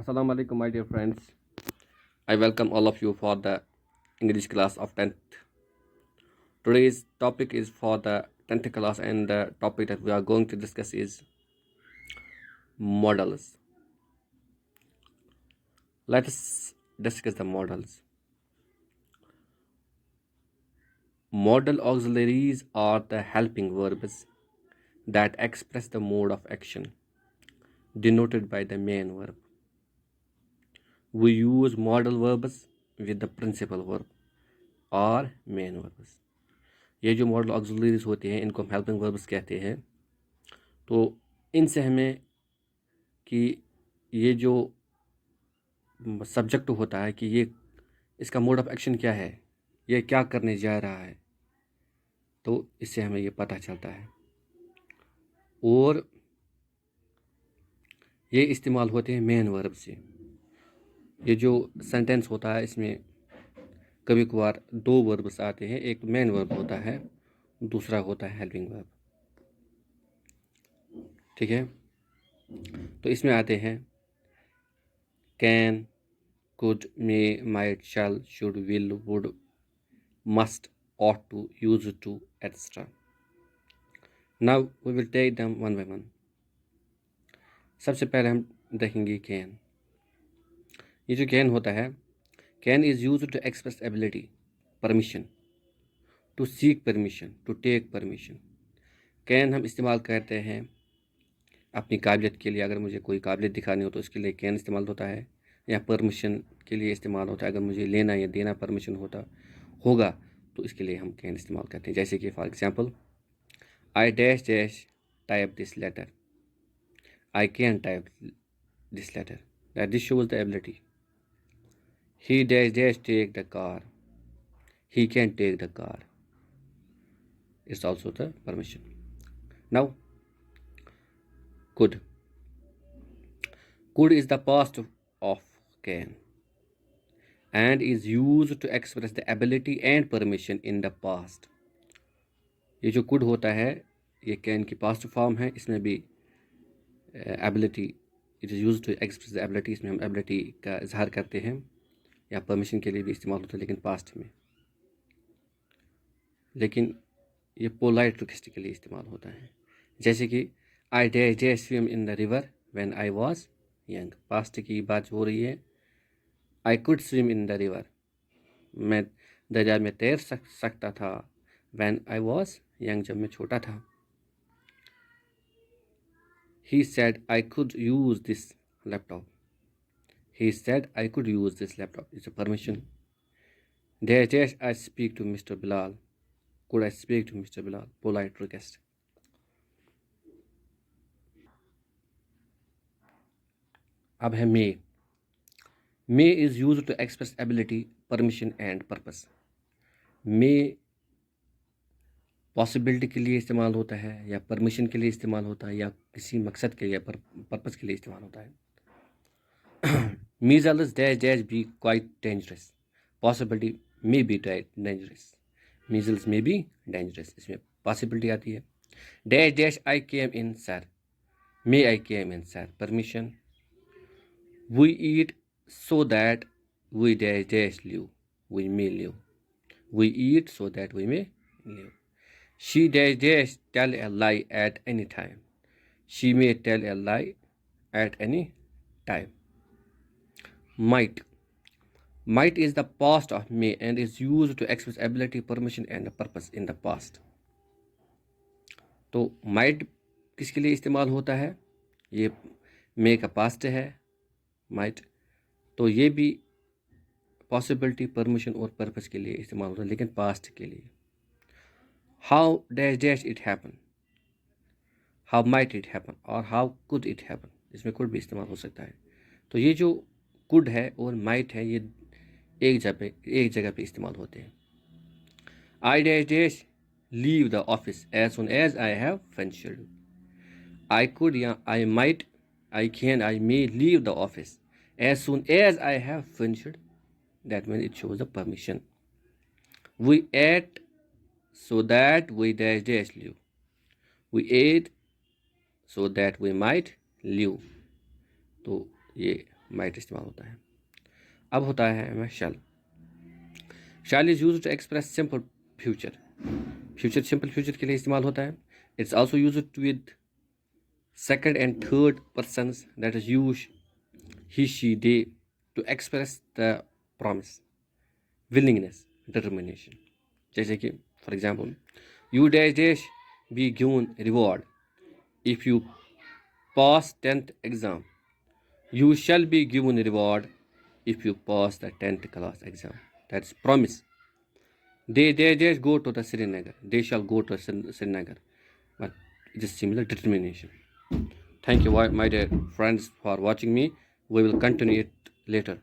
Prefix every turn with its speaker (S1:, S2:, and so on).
S1: Assalamu alaikum, my dear friends. I welcome all of you for the English class of 10th. Today's topic is for the 10th class, and the topic that we are going to discuss is models. Let us discuss the models. Modal auxiliaries are the helping verbs that express the mode of action denoted by the main verb. We use modal verbs with the principal verb or main verbs. ये जो model auxiliaries होते हैं इनको हम helping verbs कहते हैं। तो इनसे हमें कि ये जो सब्जेक्ट होता है कि ये इसका मोड ऑफ एक्शन क्या है, ये क्या करने जा रहा है, तो इससे हमें ये पता चलता है। और ये इस्तेमाल होते हैं मेन वर्ब से। ये जो सेंटेंस होता है इसमें कभी कभार दो वर्ब्स आते हैं, एक मेन वर्ब होता है, दूसरा होता है हेल्पिंग वर्ब। ठीक है, तो इसमें आते हैं can, could, may, might, shall, should, will, would, must, ought to, used to, etc. Now we will take them one by one. सबसे पहले हम देखेंगे कैन। ये जो कैन होता है, can is use to express ability, permission, to seek permission, to take permission. Can हम इस्तेमाल करते हैं अपनी काबिलियत के लिए। अगर मुझे कोई काबिलियत दिखानी हो तो इसके लिए कैन इस्तेमाल होता है, या परमिशन के लिए इस्तेमाल होता है। अगर मुझे लेना या देना परमिशन होगा तो इसके लिए हम कैन इस्तेमाल करते हैं। जैसे कि for example, I dash dash type this letter, I can type this letter, that this shows the ability. He dash dash take the car, he can take the car, it's also the permission. Now could is the past of can and is used to express the ability and permission in the past. ये जो could होता है ये can की past form है। इसमें भी ability, it is used to express the ability, इसमें हम ability का इजहार करते हैं, या permission के लिए भी इस्तेमाल होता है लेकिन past में। लेकिन ये polite request के लिए इस्तेमाल होता है। जैसे कि I dare swim in the river when I was young, past की बात हो रही है। I could swim in the river, मैं दरिया में तैर सकता था, when I was young, जब मैं छोटा था। He said I could use this laptop, he said I could use this laptop, it's a permission। Dash I speak to Mr. Bilal, could I speak to Mr. Bilal, polite request। अब है may। may is used to express ability, permission and purpose। may possibility के लिए इस्तेमाल होता है, या permission के लिए इस्तेमाल होता है, या किसी मकसद के लिए, पर्पस के लिए इस्तेमाल होता है। Measles dash dash be quite dangerous, possibility may be dangerous, measles may be dangerous, इसमें पॉसिबिलिटी आती है। Dash dash I came in sir, may I came in sir, permission. We eat so that we dash dash live, we may live, we eat so that we may live. She dash tell a lie at any time, she may tell a lie at any time। Might is the past of may and is used to express ability, permission and purpose in the past। तो might किसके लिए इस्तेमाल होता है, ये may का past है might, तो ये भी पॉसिबिलिटी, परमिशन और पर्पस के लिए इस्तेमाल होता है, लेकिन पास्ट के लिए। How dash it happen, how might it happen और how could it happen, इसमें could भी इस्तेमाल हो सकता है। तो ये जो could है और might है, ये एक जगह पे इस्तेमाल होते हैं। I dash leave the office as soon as I have finished, I could या I might, I can, I may leave the office as soon as I have finished, that means it shows the permission। We ate so that we dash live, we ate so that we might live, तो ये might इस्तेमाल होता है। अब होता है हमें shall. Shall is use to express simple future. Future simple future के लिए इस्तेमाल होता है। It's also use with second and third person, that is use he she they to express the promise, willingness, determination. जैसे कि for example, you dash dash be given reward if you pass 10th exam. You shall be given reward if you pass the 10th class exam. That's promise. They go to the Srinagar. They shall go to Srinagar. But it is similar determination. Thank you, my dear friends, for watching me. We will continue it later.